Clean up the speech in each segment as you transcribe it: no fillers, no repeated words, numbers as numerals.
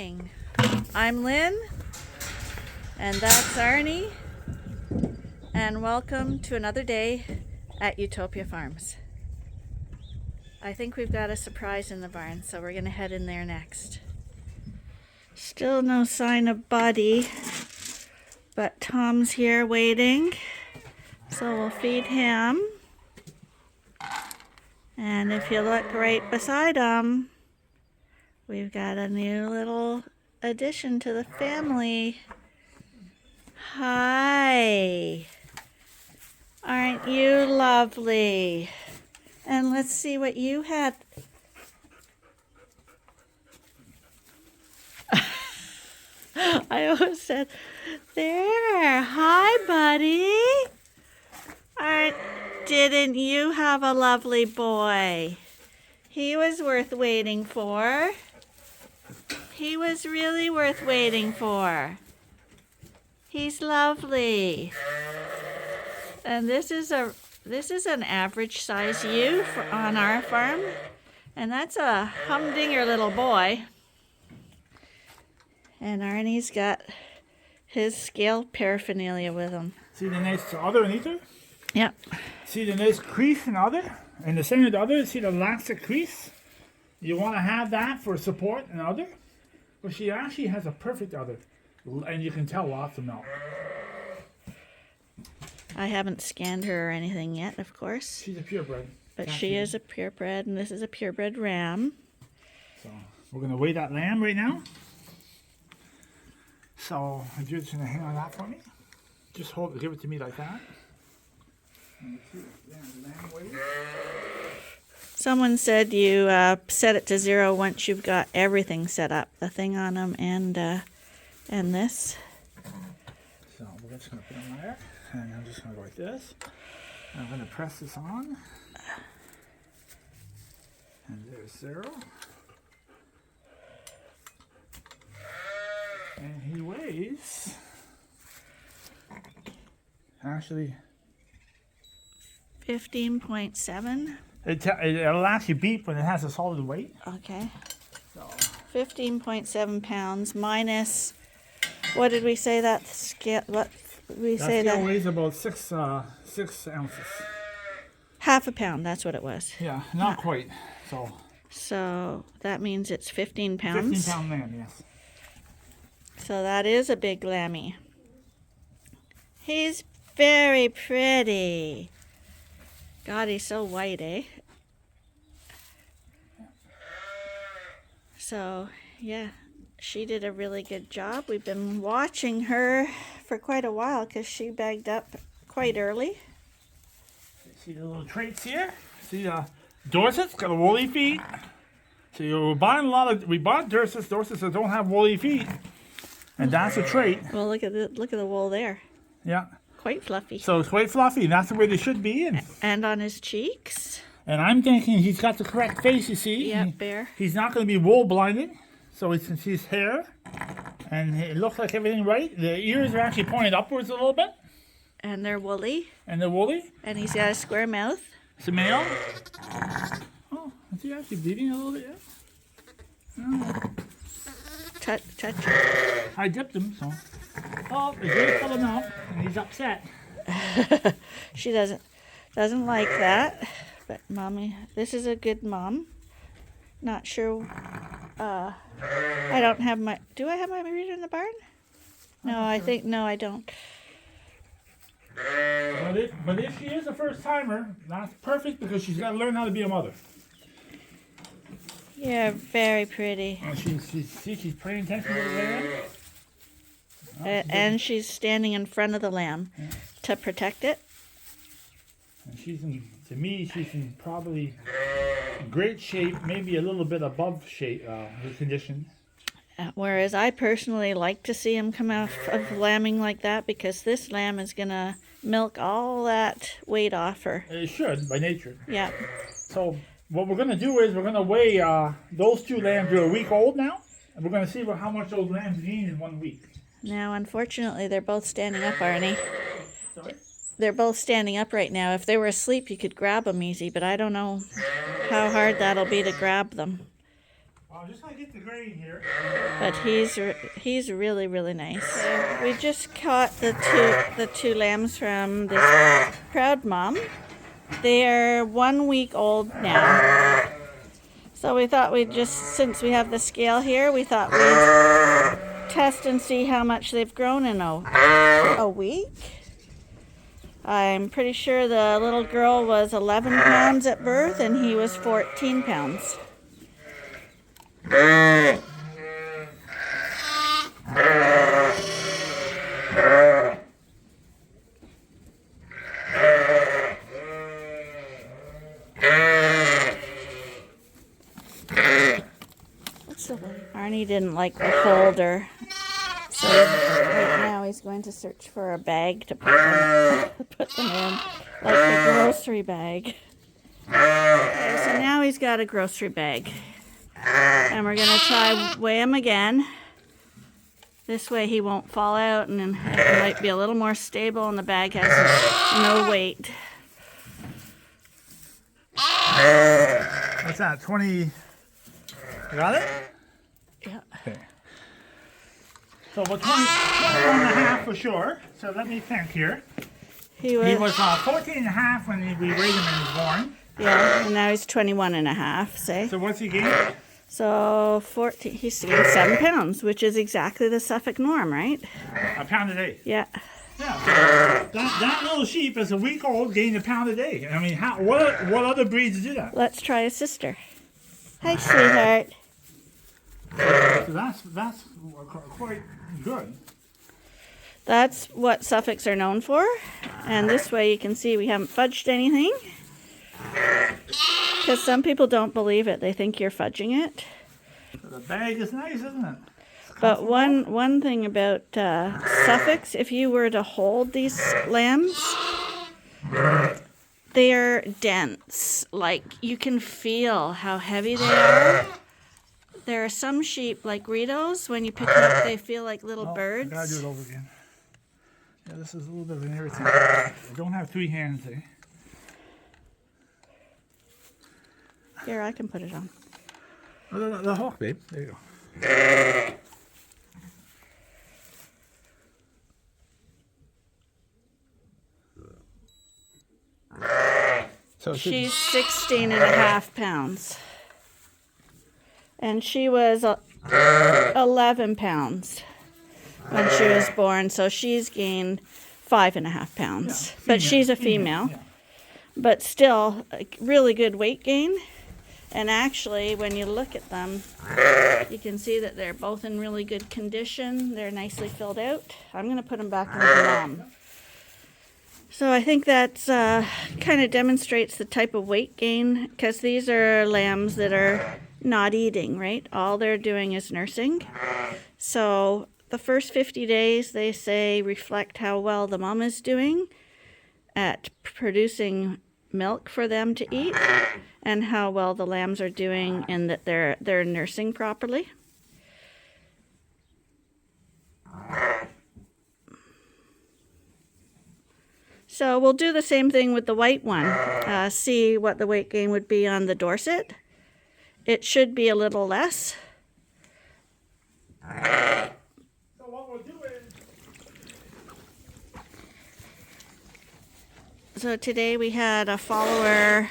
morning. I'm Lynn, and that's Arnie, and welcome to another day at Ewetopia Farms. I think we've got a surprise in the barn, so we're going to head in there next. Still no sign of Buddy, but Tom's here waiting, so we'll feed him. And if you look right beside him, we've got a new little addition to the family. Hi. Aren't you lovely? And let's see what you had. I always said, there. Hi, buddy. Didn't you have a lovely boy? He was worth waiting for. He was really worth waiting for. He's lovely. And this is an average size ewe on our farm. And that's a humdinger little boy. And Arnie's got his scale paraphernalia with him. See the nice udder in either? Yep. See the nice crease in the udder? In the center of the udder, see the elastic crease? You want to have that for support in the udder? But she actually has a perfect udder. And you can tell lots of milk. I haven't scanned her or anything yet, of course. She's a purebred. But she is a purebred, and this is a purebred ram. So we're going to weigh that lamb right now. So if you're just going to hang on that for me, just give it to me like that. Someone said you set it to 0 once you've got everything set up, the thing on them and this. So we're just going to put them there, and I'm just going to go like this. I'm going to press this on, and there's 0. And he weighs actually 15.7. It'll actually beep when it has a solid weight. Okay. So 15.7 pounds minus, what did we say that scale? What we say that that weighs about 6 ounces. half a pound. That's what it was. Yeah, not quite. So that means it's 15 pounds. 15-pound lamb, yes. So that is a big lammy. He's very pretty. God, he's so white, eh? So, yeah, she did a really good job. We've been watching her for quite a while because she bagged up quite early. See the little traits here? See Dorset's got a woolly feet. So we bought Dorsets that don't have woolly feet. And that's a trait. Well, look at the wool there. Yeah. Quite fluffy. So it's quite fluffy, and that's the way they should be. And on his cheeks. And I'm thinking he's got the correct face, you see. Yeah, bear. He's not going to be wool blinded. So you can see his hair. And it looks like everything right. The ears are actually pointed upwards a little bit. And they're woolly. And they're woolly. And he's got a square mouth. It's a male. Oh, is he actually bleeding a little bit? Oh. Touch. I dipped him, so. Oh, he's really full of milk, and he's upset. She doesn't like that. But mommy, this is a good mom. Not sure. I don't have my. Do I have my reader in the barn? No, I think no, I don't. But if she is a first timer, that's perfect because she's got to learn how to be a mother. You're very pretty. And she's paying attention to the lamb. And she's standing in front of the lamb to protect it. And she's in probably great shape, maybe a little bit above shape, her condition. Whereas I personally like to see him come out of lambing like that because this lamb is going to milk all that weight off her. It should, by nature. Yeah. So what we're going to do is we're going to weigh those two lambs. They're a week old now. And we're going to see how much those lambs gain in 1 week. Now, unfortunately, they're both standing up, Arnie. Sorry? They're both standing up right now. If they were asleep, you could grab them easy, but I don't know how hard that'll be to grab them. Well, I'm just gonna get the grain here. But he's really, really nice. We just caught the two lambs from this proud mom. They're 1 week old now. So we thought we'd just, since we have the scale here, we thought we'd test and see how much they've grown in a week. I'm pretty sure the little girl was 11 pounds at birth and he was 14 pounds. Arnie didn't like the folder, so right now he's going to search for a bag to put them in, like a grocery bag. Okay, so now he's got a grocery bag, and we're going to try weigh him again. This way he won't fall out, and then it might be a little more stable, and the bag has no weight. What's that, 20? You got it? Yeah. Okay. So about 21 and a half for sure. So let me think here. He was 14 and a half when we weighed him when he was born. Yeah, and now he's 21 and a half, say. So what's he gained? So 14, he's gained 7 pounds, which is exactly the Suffolk norm, right? A pound a day. Yeah. Yeah. So that little sheep is a week old, gained a pound a day. I mean, what other breeds do that? Let's try his sister. Hi, sweetheart. So that's quite good. That's what Suffolks are known for. And this way you can see we haven't fudged anything. Because some people don't believe it. They think you're fudging it. So the bag is nice, isn't it? But one thing about Suffolks, if you were to hold these lambs, they're dense. Like, you can feel how heavy they are. There are some sheep, like Rideau's, when you pick them up, they feel like little birds. I gotta do it over again. Yeah, this is a little bit of an irritant. I don't have 3 hands, eh? Here, I can put it on. Oh, the hawk, babe. There you go. So she's 16 and a half pounds. And she was 11 pounds when she was born, so she's gained 5.5 pounds. Yeah, but she's a female. Yeah. But still, a really good weight gain. And actually, when you look at them, you can see that they're both in really good condition. They're nicely filled out. I'm going to put them back in the mom. So I think that kind of demonstrates the type of weight gain, because these are lambs that are not eating, right? All they're doing is nursing. So the first 50 days, they say, reflect how well the mom is doing at producing milk for them to eat, and how well the lambs are doing in that they're nursing properly. So we'll do the same thing with the white one. See what the weight gain would be on the Dorset. It should be a little less. So what we'll do is... So today we had a follower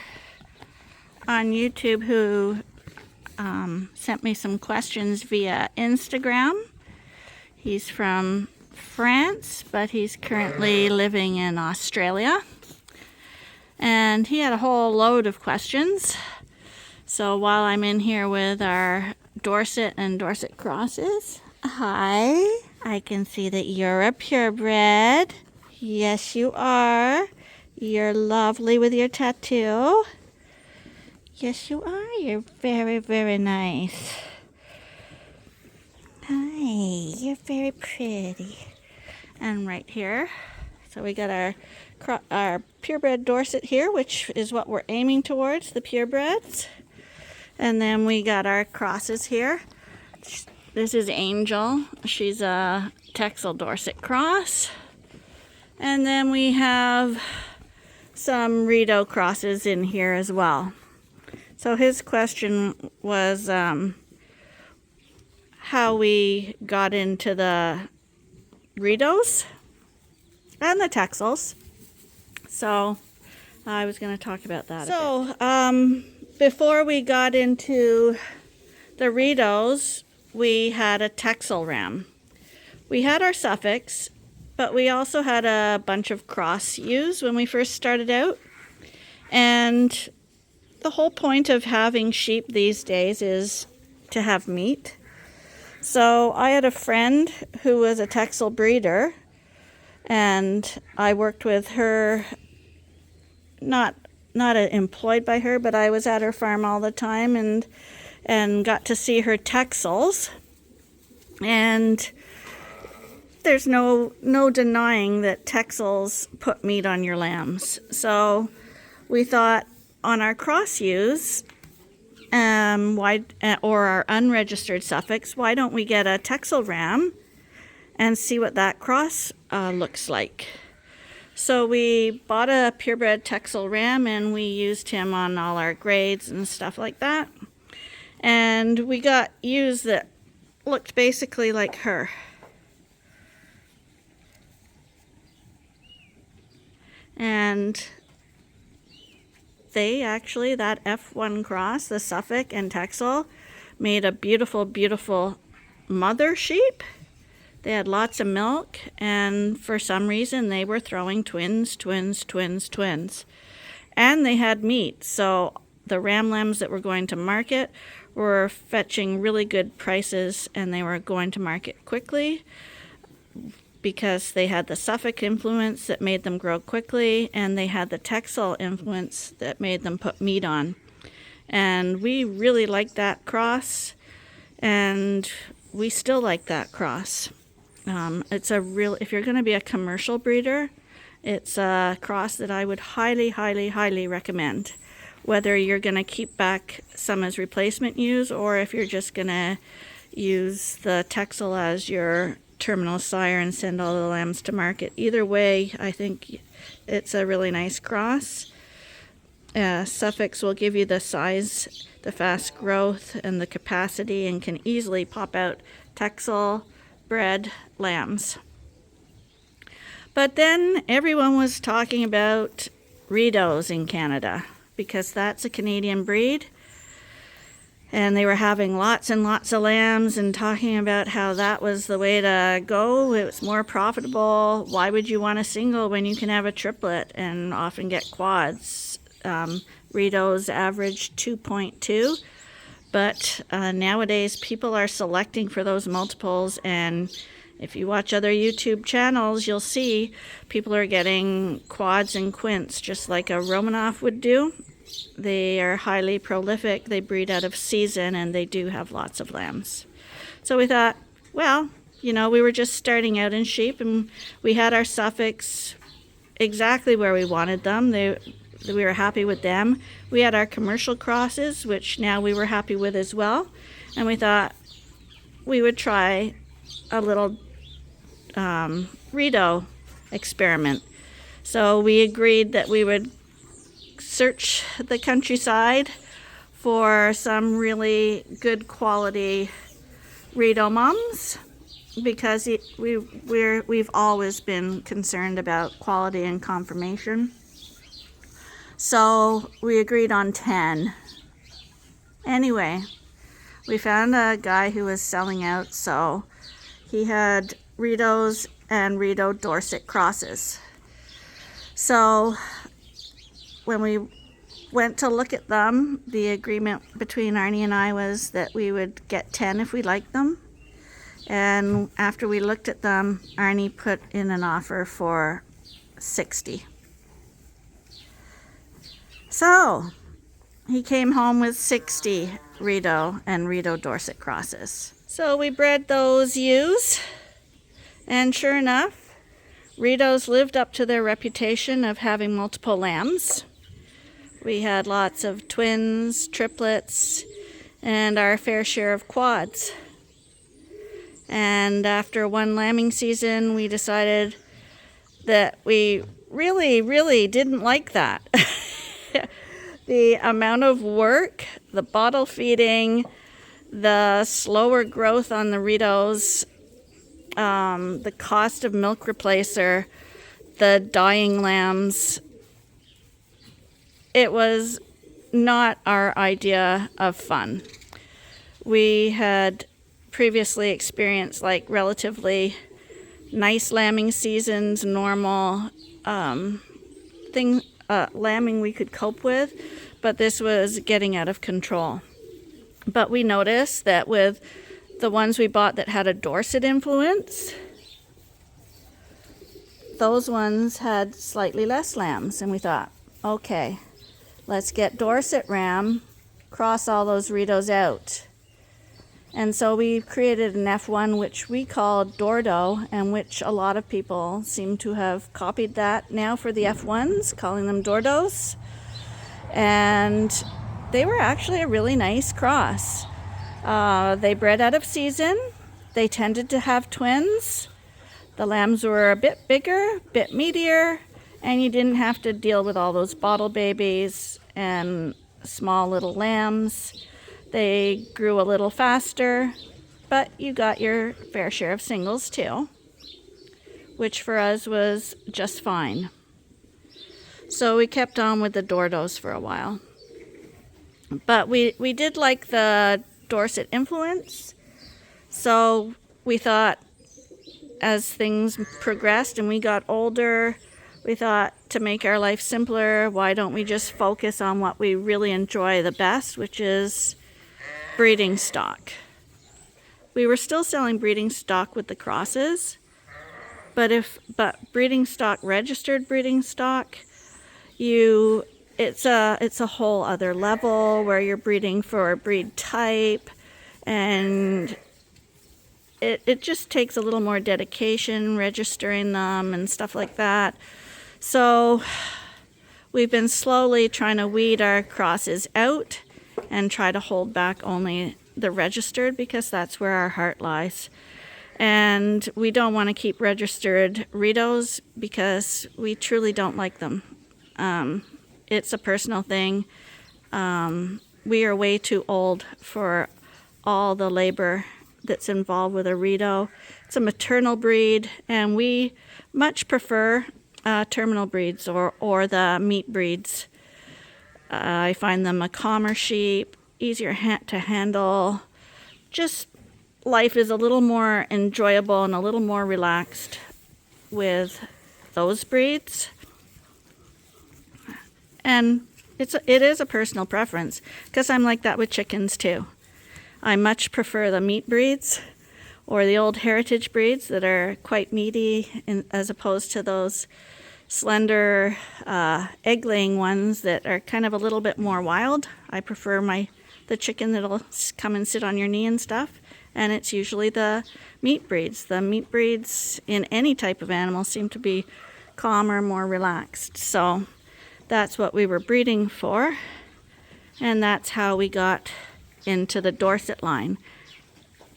on YouTube who sent me some questions via Instagram. He's from France, but he's currently living in Australia. And he had a whole load of questions. So while I'm in here with our Dorset and Dorset crosses, hi, I can see that you're a purebred. Yes, you are. You're lovely with your tattoo. Yes, you are. You're very, very nice. Hi, you're very pretty. And right here, so we got our purebred Dorset here, which is what we're aiming towards, the purebreds. And then we got our crosses here. This is Angel. She's a Texel Dorset cross. And then we have some Rideau crosses in here as well. So his question was, how we got into the Rideaus and the Texels. So I was going to talk about that a bit. Before we got into the Rideaus, we had a Texel ram. We had our Suffolks, but we also had a bunch of cross ewes when we first started out. And the whole point of having sheep these days is to have meat. So I had a friend who was a Texel breeder, and I worked with her, not employed by her, but I was at her farm all the time and got to see her Texels. And there's no denying that Texels put meat on your lambs. So we thought on our cross ewes, or our unregistered Suffolks, why don't we get a Texel ram and see what that cross looks like? So we bought a purebred Texel ram, and we used him on all our grades and stuff like that. And we got ewes that looked basically like her. And they actually, that F1 cross, the Suffolk and Texel, made a beautiful, beautiful mother sheep. They had lots of milk, and for some reason they were throwing twins. And they had meat, so the ram lambs that were going to market were fetching really good prices, and they were going to market quickly because they had the Suffolk influence that made them grow quickly, and they had the Texel influence that made them put meat on. And we really liked that cross, and we still like that cross. If you're going to be a commercial breeder, it's a cross that I would highly, highly, highly recommend. Whether you're going to keep back some as replacement ewes, or if you're just going to use the Texel as your terminal sire and send all the lambs to market. Either way, I think it's a really nice cross. Suffolks will give you the size, the fast growth, and the capacity, and can easily pop out Texel bred lambs. But then everyone was talking about Rideaus in Canada, because that's a Canadian breed. And they were having lots and lots of lambs and talking about how that was the way to go. It was more profitable. Why would you want a single when you can have a triplet and often get quads? Rideaus average 2.2. But nowadays people are selecting for those multiples. And if you watch other YouTube channels, you'll see people are getting quads and quints just like a Romanoff would do. They are highly prolific, they breed out of season, and they do have lots of lambs. So we thought, well, we were just starting out in sheep, and we had our Suffolks exactly where we wanted them. We were happy with them. We had our commercial crosses, which now we were happy with as well. And we thought we would try a little Rideau experiment. So we agreed that we would search the countryside for some really good quality Rideau mums, because we've always been concerned about quality and conformation. So we agreed on 10. Anyway, we found a guy who was selling out, so he had Rideaus and Rideau Dorset crosses. So when we went to look at them, the agreement between Arnie and I was that we would get 10 if we liked them. And after we looked at them, Arnie put in an offer for 60. So he came home with 60 Rideau and Rideau Dorset crosses. So we bred those ewes, and sure enough, Rideaus lived up to their reputation of having multiple lambs. We had lots of twins, triplets, and our fair share of quads. And after one lambing season, we decided that we really, really didn't like that. The amount of work, the bottle feeding, the slower growth on the Rideaus, the cost of milk replacer, the dying lambs. It was not our idea of fun. We had previously experienced like relatively nice lambing seasons, normal lambing we could cope with, but this was getting out of control. But we noticed that with the ones we bought that had a Dorset influence, those ones had slightly less lambs, and we thought, okay, let's get Dorset ram, cross all those Rideaus out. And so we created an F1, which we called Dordo, and which a lot of people seem to have copied that now for the F1s, calling them Dordos. And they were actually a really nice cross. They bred out of season. They tended to have twins. The lambs were a bit bigger, a bit meatier, and you didn't have to deal with all those bottle babies and small little lambs. They grew a little faster, but you got your fair share of singles too, which for us was just fine. So we kept on with the Dordos for a while. But we did like the Dorset influence, so we thought as things progressed and we got older, we thought to make our life simpler, why don't we just focus on what we really enjoy the best, which is breeding stock. We were still selling breeding stock with the crosses, but breeding stock, registered breeding stock, it's a whole other level where you're breeding for a breed type, and it just takes a little more dedication registering them and stuff like that. So we've been slowly trying to weed our crosses out and try to hold back only the registered, because that's where our heart lies. And we don't want to keep registered Rideaus because we truly don't like them. It's a personal thing. We are way too old for all the labor that's involved with a Rideau. It's a maternal breed, and we much prefer terminal breeds or the meat breeds. I find them a calmer sheep, easier to handle. Just life is a little more enjoyable and a little more relaxed with those breeds. And it is a personal preference, because I'm like that with chickens too. I much prefer the meat breeds or the old heritage breeds that are quite meaty, as opposed to those slender egg-laying ones that are kind of a little bit more wild. I prefer the chicken that'll come and sit on your knee and stuff, and it's usually the meat breeds. The meat breeds in any type of animal seem to be calmer, more relaxed. So that's what we were breeding for, and that's how we got into the Dorset line.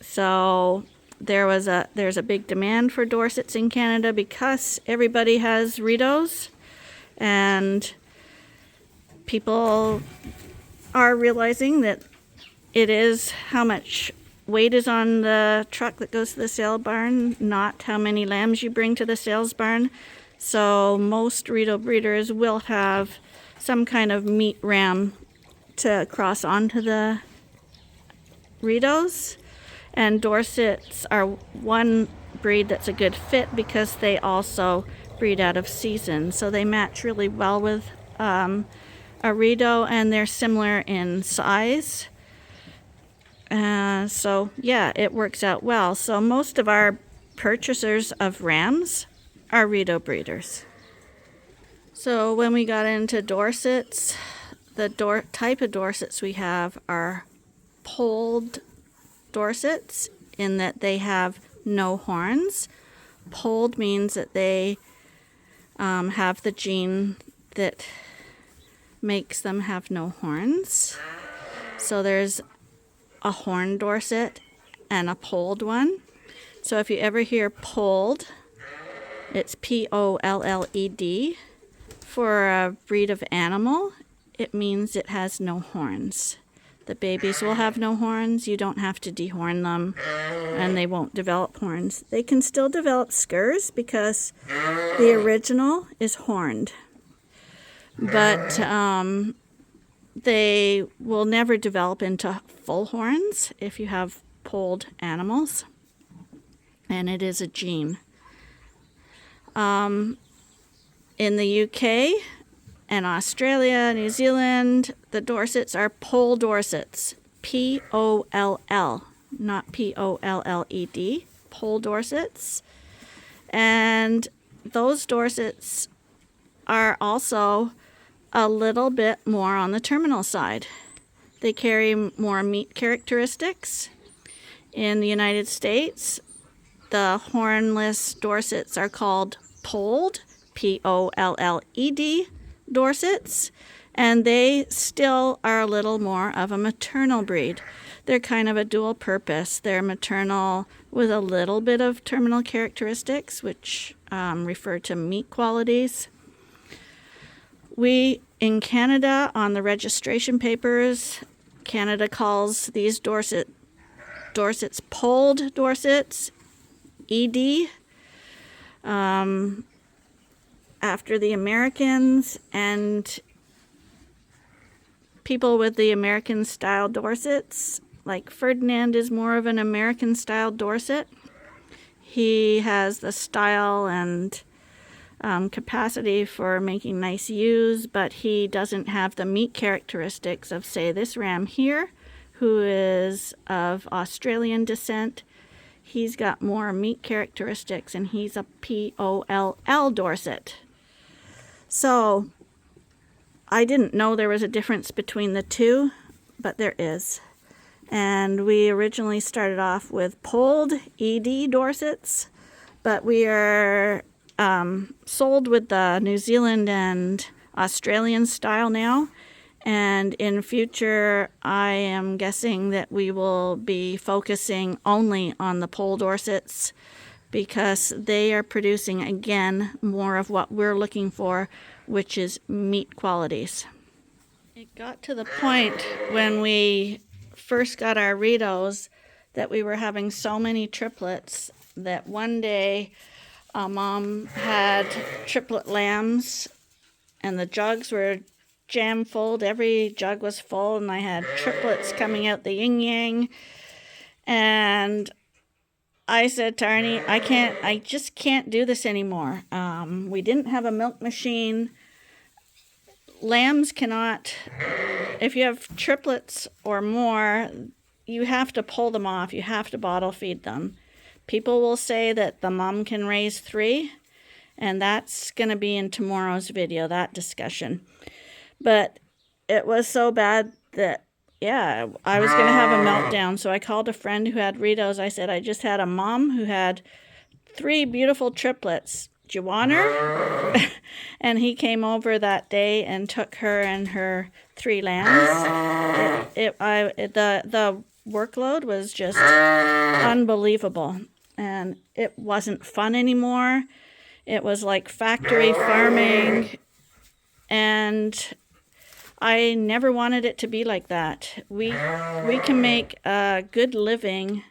So there's a big demand for Dorsets in Canada because everybody has Rideaus, and people are realizing that it is how much weight is on the truck that goes to the sale barn, not how many lambs you bring to the sales barn. So most Rideau breeders will have some kind of meat ram to cross onto the Rideaus. And Dorsets are one breed that's a good fit because they also breed out of season. So they match really well with a Rideau, and they're similar in size. So yeah, it works out well. So most of our purchasers of rams are Rideau breeders. So when we got into Dorsets, the type of Dorsets we have are polled Dorsets, in that they have no horns. Polled means that they have the gene that makes them have no horns. So there's a horned Dorset and a polled one. So if you ever hear polled, it's P-O-L-L-E-D. For a breed of animal, it means it has no horns. The babies will have no horns. You don't have to dehorn them, and they won't develop horns. They can still develop scurs because the original is horned. But they will never develop into full horns if you have polled animals, and it is a gene. In the UK and Australia, New Zealand, the Dorsets are Poll Dorsets, P-O-L-L, not P-O-L-L-E-D, Poll Dorsets. And those Dorsets are also a little bit more on the terminal side. They carry more meat characteristics. In the United States, the hornless Dorsets are called polled, P-O-L-L-E-D, Dorsets, and they still are a little more of a maternal breed. They're kind of a dual purpose. They're maternal with a little bit of terminal characteristics, which refer to meat qualities. We, in Canada, on the registration papers, Canada calls these Dorsets polled Dorsets, ED, after the Americans, and people with the American-style Dorsets, like Ferdinand is more of an American-style Dorset. He has the style and capacity for making nice ewes, but he doesn't have the meat characteristics of, say, this ram here, who is of Australian descent. He's got more meat characteristics, and he's a P-O-L-L Dorset. So I didn't know there was a difference between the two, but there is. And we originally started off with polled ED Dorsets, but we are sold with the New Zealand and Australian style now. And in future, I am guessing that we will be focusing only on the Poll Dorsets because they are producing, again, more of what we're looking for, which is meat qualities. It got to the point when we first got our Rideaus that we were having so many triplets that one day Mom had triplet lambs and the jugs were jam full. Every jug was full, and I had triplets coming out the yin-yang. And I said to Arnie, I just can't do this anymore. We didn't have a milk machine. Lambs cannot, if you have triplets or more, you have to pull them off. You have to bottle feed them. People will say that the mom can raise 3, and that's going to be in tomorrow's video, that discussion. But it was so bad that, yeah, I was going to have a meltdown. So I called a friend who had Rideaus. I said, I just had a mom who had 3 beautiful triplets. Do you want her? And he came over that day and took her and her 3 lambs. The workload was just unbelievable. And it wasn't fun anymore. It was like factory farming. And I never wanted it to be like that. We can make a good living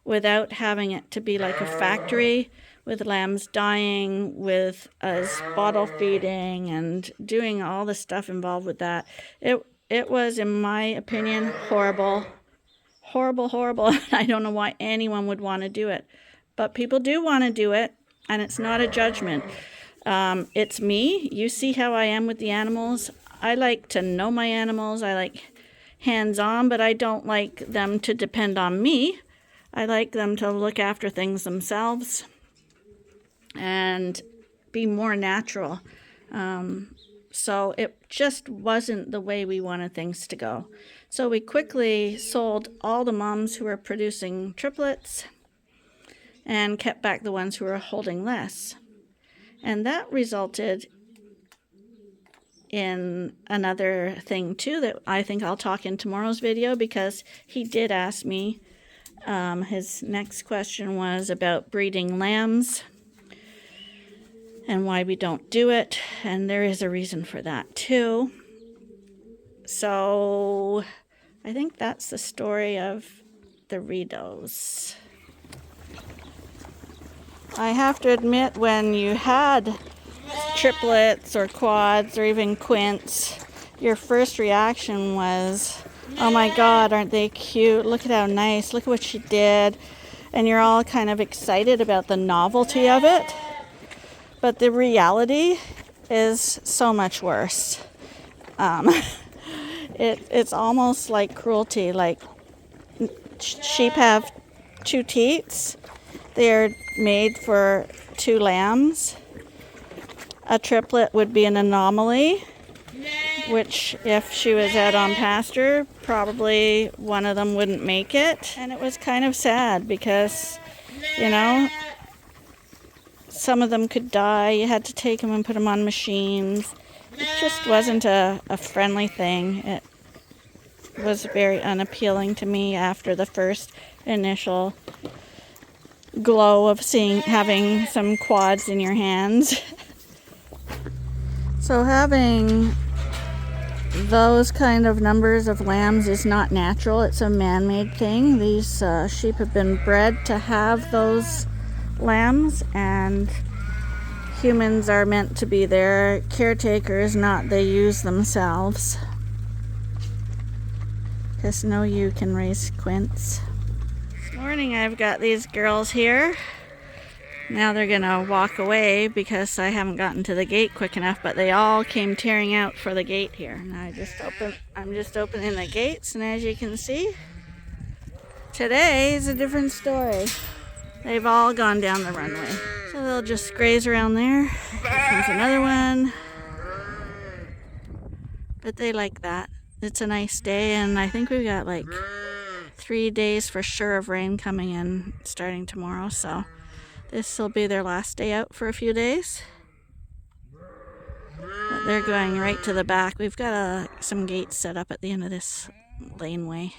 without having it to be like a factory with lambs dying, with us bottle feeding and doing all the stuff involved with that. It was, in my opinion, horrible. Horrible, horrible. I don't know why anyone would want to do it. But people do want to do it, and it's not a judgment. It's me. You see how I am with the animals. I like to know my animals. I like hands-on, but I don't like them to depend on me. I like them to look after things themselves and be more natural. So it just wasn't the way we wanted things to go. So we quickly sold all the moms who were producing triplets and kept back the ones who were holding less. And that resulted in another thing too that I think I'll talk in tomorrow's video, because he did ask me, his next question was about breeding lambs and why we don't do it, and there is a reason for that too. So I think that's the story of the Rideaus. I have to admit, when you had triplets or quads or even quints, your first reaction was, oh my God, aren't they cute? Look at how nice, look at what she did. And you're all kind of excited about the novelty of it. But the reality is so much worse. It's almost like cruelty. Like, sheep have 2 teats. They're made for 2 lambs. A triplet would be an anomaly, which if she was out on pasture, probably one of them wouldn't make it. And it was kind of sad because, you know, some of them could die. You had to take them and put them on machines. It just wasn't a friendly thing. It was very unappealing to me after the first initial glow of having some quads in your hands. So having those kind of numbers of lambs is not natural. It's a man-made thing. These sheep have been bred to have those lambs, and humans are meant to be their caretakers, not the ewes themselves. Because no ewe can raise quints. This morning I've got these girls here. Now they're gonna walk away because I haven't gotten to the gate quick enough, but they all came tearing out for the gate here. And I'm just opening the gates, and as you can see, today is a different story. They've all gone down the runway. So they'll just graze around there. Here comes another one. But they like that. It's a nice day, and I think we've got like 3 days for sure of rain coming in starting tomorrow, so this will be their last day out for a few days. But they're going right to the back. We've got some gates set up at the end of this laneway.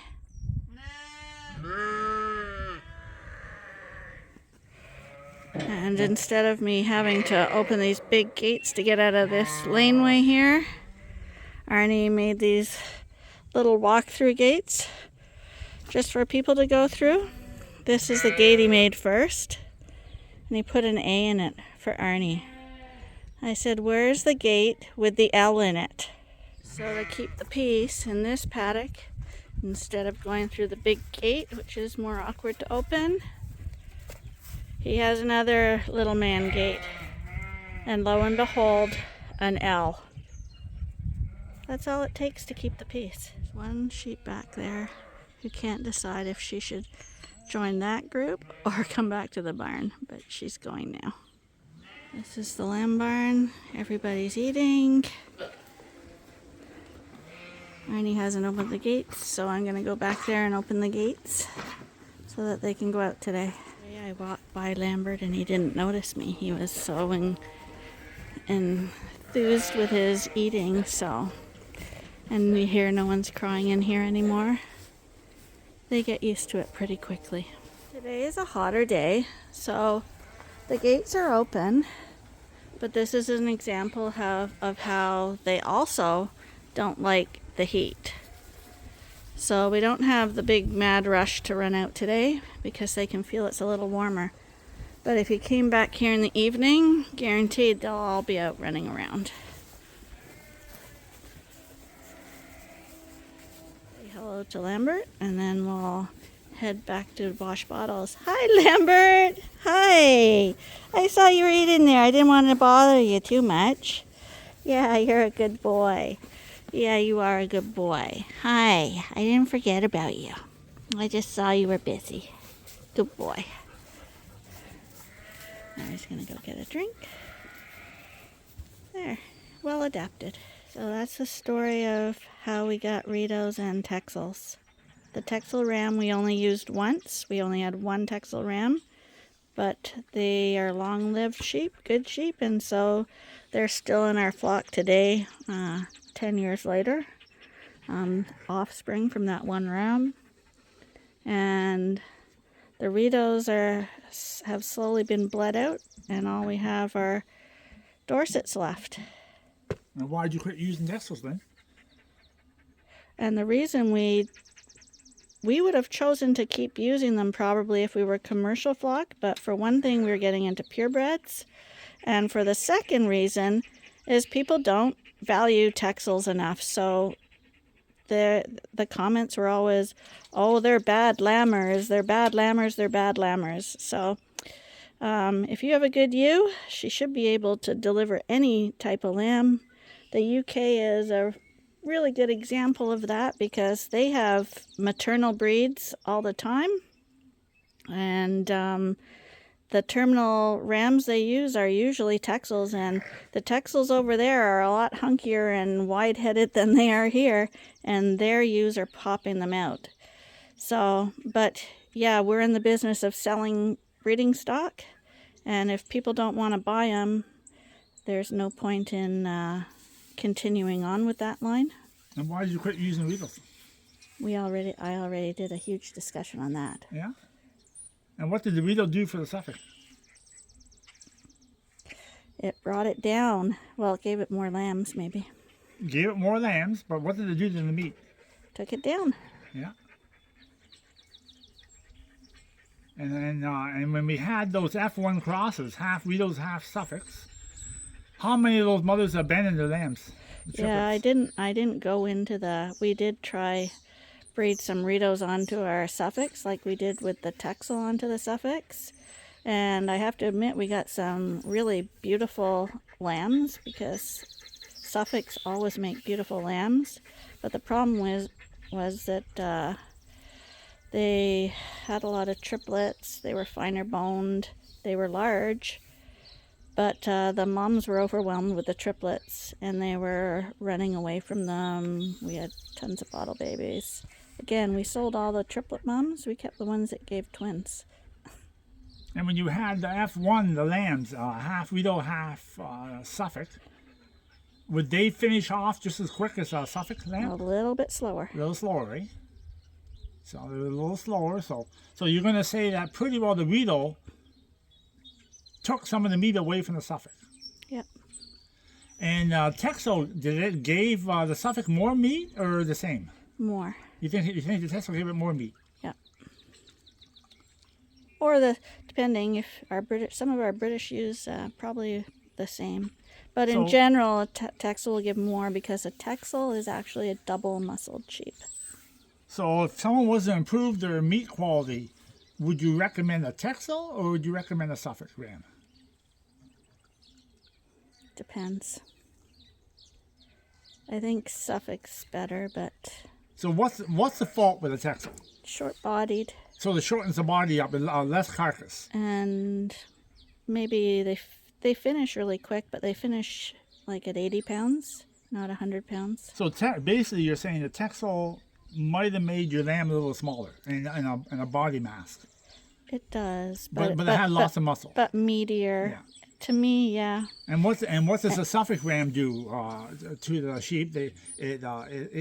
And instead of me having to open these big gates to get out of this laneway here, Arnie made these little walk-through gates just for people to go through. This is the gate he made first, and he put an A in it for Arnie. I said, where's the gate with the L in it? So to keep the peace in this paddock, instead of going through the big gate, which is more awkward to open, he has another little man gate. And lo and behold, an L. That's all it takes to keep the peace. There's one sheep back there who can't decide if she should join that group or come back to the barn, but she's going now. This is the lamb barn. Everybody's eating. Arnie hasn't opened the gates, so I'm going to go back there and open the gates so that they can go out today. I walked by Lambert and he didn't notice me. He was so enthused with his eating, so. And we hear no one's crying in here anymore. They get used to it pretty quickly. Today is a hotter day, so the gates are open, but this is an example of how they also don't like the heat. So we don't have the big mad rush to run out today because they can feel it's a little warmer. But if you came back here in the evening, guaranteed they'll all be out running around. Say hello to Lambert, and then we'll head back to wash bottles. Hi, Lambert! Hi! I saw you were eating there. I didn't want to bother you too much. Yeah, you're a good boy. Yeah, you are a good boy. Hi, I didn't forget about you. I just saw you were busy. Good boy. Now he's going to go get a drink. There, well adapted. So that's the story of how we got Rideaus and Texels. The Texel ram we only used once. We only had one Texel ram, but they are long-lived sheep, good sheep, and so they're still in our flock today, 10 years later. Offspring from that one ram. And the Rideaus have slowly been bled out, and all we have are Dorsets left. And why'd you quit using Texels then? And the reason we we would have chosen to keep using them probably if we were commercial flock, but for one thing, we were getting into purebreds. And for the second reason is people don't value Texels enough. So the comments were always, oh, they're bad lambers, they're bad lambers, they're bad lambers. So if you have a good ewe, she should be able to deliver any type of lamb. The UK is a really good example of that because they have maternal breeds all the time, and the terminal rams they use are usually Texels, and the Texels over there are a lot hunkier and wide-headed than they are here, and their ewes are popping them out. So, but yeah, we're in the business of selling breeding stock, and if people don't want to buy them, there's no point in continuing on with that line. And why did you quit using Rideaus? I already did a huge discussion on that. Yeah? And what did the Rideau do for the Suffolk? It brought it down. Well, it gave it more lambs, maybe. Gave it more lambs, but what did it do to the meat? Took it down. Yeah. And then, and when we had those F1 crosses, half Rideaus, half Suffolks, how many of those mothers abandoned their lambs? Yeah, I didn't go into the. We did try breed some Rideaus onto our Suffolks, like we did with the Texel onto the Suffolks, and I have to admit we got some really beautiful lambs because Suffolks always make beautiful lambs, but the problem was that they had a lot of triplets. They were finer boned. They were large. But the moms were overwhelmed with the triplets, and they were running away from them. We had tons of bottle babies. Again, we sold all the triplet moms. We kept the ones that gave twins. And when you had the F1, the lambs, half Rideau, half Suffolk, would they finish off just as quick as a Suffolk lamb? A little bit slower. A little slower, right? So they were a little slower. So you're going to say that pretty well the Rideau took some of the meat away from the Suffolk. Yep. And Texel, did it gave the Suffolk more meat or the same? More. You think the Texel gave it more meat? Yep. Or depending if some of our British ewes probably the same. But in general, Texel will give more because a Texel is actually a double-muscled sheep. So if someone was to improve their meat quality, would you recommend a Texel or would you recommend a Suffolk ram? Depends. I think Suffolk's better, but... So what's the fault with a Texel? Short-bodied. So it shortens the body up, less carcass. And maybe they finish really quick, but they finish like at 80 pounds, not 100 pounds. So basically you're saying the Texel might have made your lamb a little smaller in a body mass. It does, but it had lots of muscle. But meatier. Yeah. To me, yeah. And what does a Suffolk ram do to the sheep?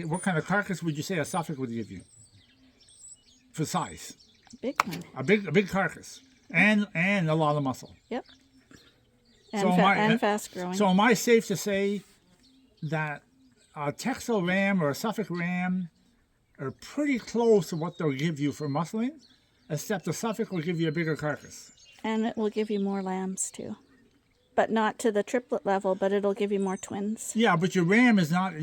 What kind of carcass would you say a Suffolk would give you for size? Big one. A big carcass and a lot of muscle. Yep. And fast growing. So am I safe to say that a Texel ram or a Suffolk ram are pretty close to what they'll give you for muscling, except the Suffolk will give you a bigger carcass? And it will give you more lambs too. But not to the triplet level, but it'll give you more twins. Yeah, but your ram is not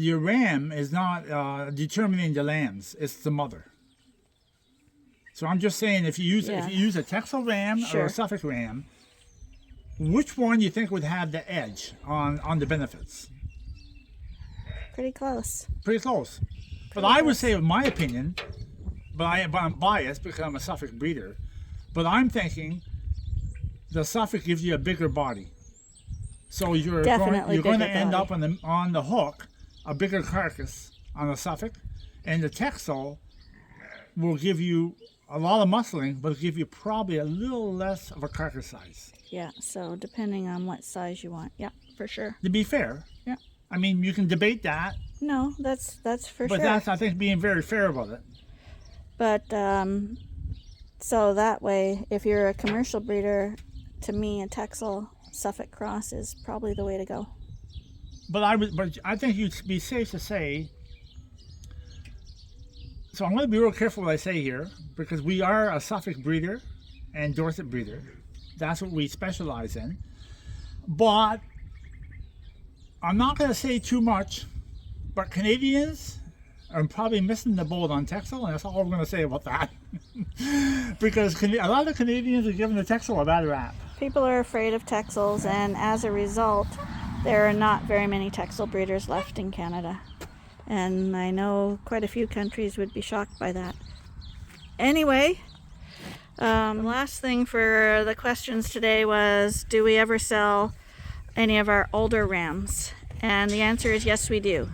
determining the lambs. It's the mother. So I'm just saying, if you use a Texel ram or a Suffolk ram, which one do you think would have the edge on the benefits? Pretty close. Pretty close. But I would say, in my opinion, but I'm biased because I'm a Suffolk breeder, but I'm thinking the Suffolk gives you a bigger body. So you're going to end up on the hook a bigger carcass on the Suffolk, and the Texel will give you a lot of muscling, but it'll give you probably a little less of a carcass size. Yeah, so depending on what size you want. Yeah, for sure. To be fair. Yeah. I mean, you can debate that. No, that's for sure. But that's, I think, being very fair about it. But, so that way, if you're a commercial breeder, to me, a Texel Suffolk cross is probably the way to go. But I think you'd be safe to say So I'm going to be real careful what I say here, because we are a Suffolk breeder and Dorset breeder. That's what we specialize in. But I'm not going to say too much, but Canadians are probably missing the boat on Texel, and that's all we're going to say about that. Because a lot of Canadians are giving the Texel a bad rap. People are afraid of Texels, and as a result, there are not very many Texel breeders left in Canada. And I know quite a few countries would be shocked by that. Anyway, the last thing for the questions today was, do we ever sell any of our older rams? And the answer is yes, we do.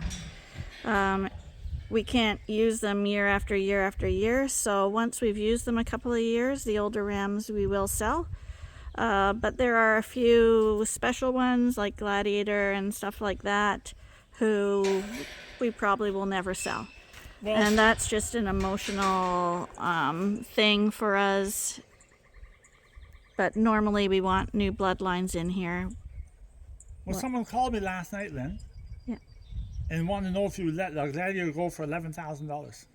We can't use them year after year after year, so once we've used them a couple of years, the older rams we will sell. But there are a few special ones like Gladiator and stuff like that who we probably will never sell. Well, and that's just an emotional thing for us. But normally we want new bloodlines in here. Well, someone called me last night, Lynn. Yeah. And wanted to know if you would let the Gladiator go for $11,000.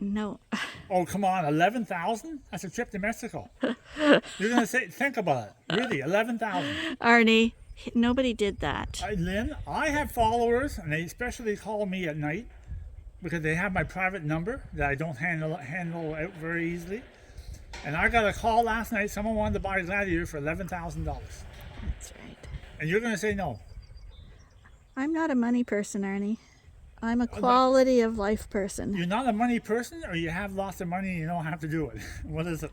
No. Oh, come on, $11,000? That's a trip to Mexico. You're going to say, think about it. Really, $11,000. Arnie, nobody did that. Lynn, I have followers, and they especially call me at night because they have my private number that I don't handle out very easily. And I got a call last night. Someone wanted to buy a Gladiator for $11,000. That's right. And you're going to say no. I'm not a money person, Arnie. I'm a quality of life person. You're not a money person, or you have lots of money and you don't have to do it? What is it?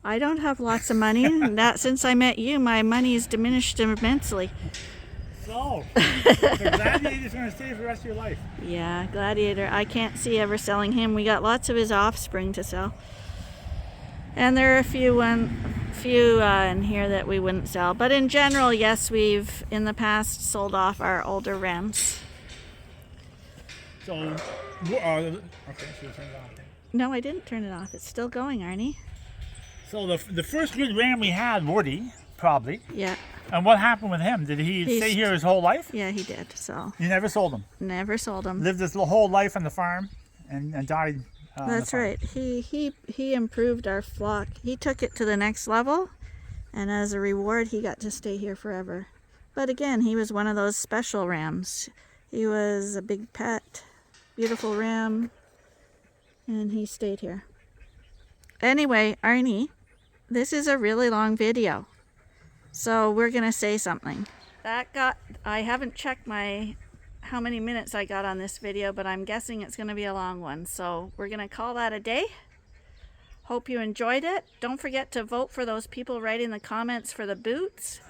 I don't have lots of money. Since I met you, my money has diminished immensely. So, the Gladiator's going to stay for the rest of your life. Yeah, Gladiator. I can't see ever selling him. We got lots of his offspring to sell. And there are a few in here that we wouldn't sell. But in general, yes, we've in the past sold off our older rams. So, okay, so you turn it off. No, I didn't turn it off. It's still going, Arnie. So the first good ram we had, Woody, probably. Yeah. And what happened with him? Did he stay here his whole life? Yeah, he did. So. You never sold him? Never sold him. Lived his whole life on the farm and died That's right. He improved our flock. He took it to the next level, and as a reward, he got to stay here forever. But again, he was one of those special rams. He was a big pet, beautiful ram, and he stayed here. Anyway, Arnie, this is a really long video, so we're gonna say something. I haven't checked how many minutes I got on this video, but I'm guessing it's gonna be a long one, so we're gonna call that a day. Hope you enjoyed it. Don't forget to vote for those people writing the comments for the boots.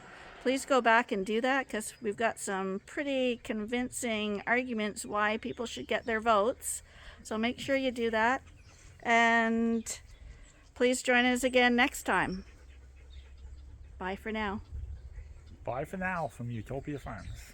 Please go back and do that, because we've got some pretty convincing arguments why people should get their votes. So make sure you do that. And please join us again next time. Bye for now. Bye for now from Ewetopia Farms.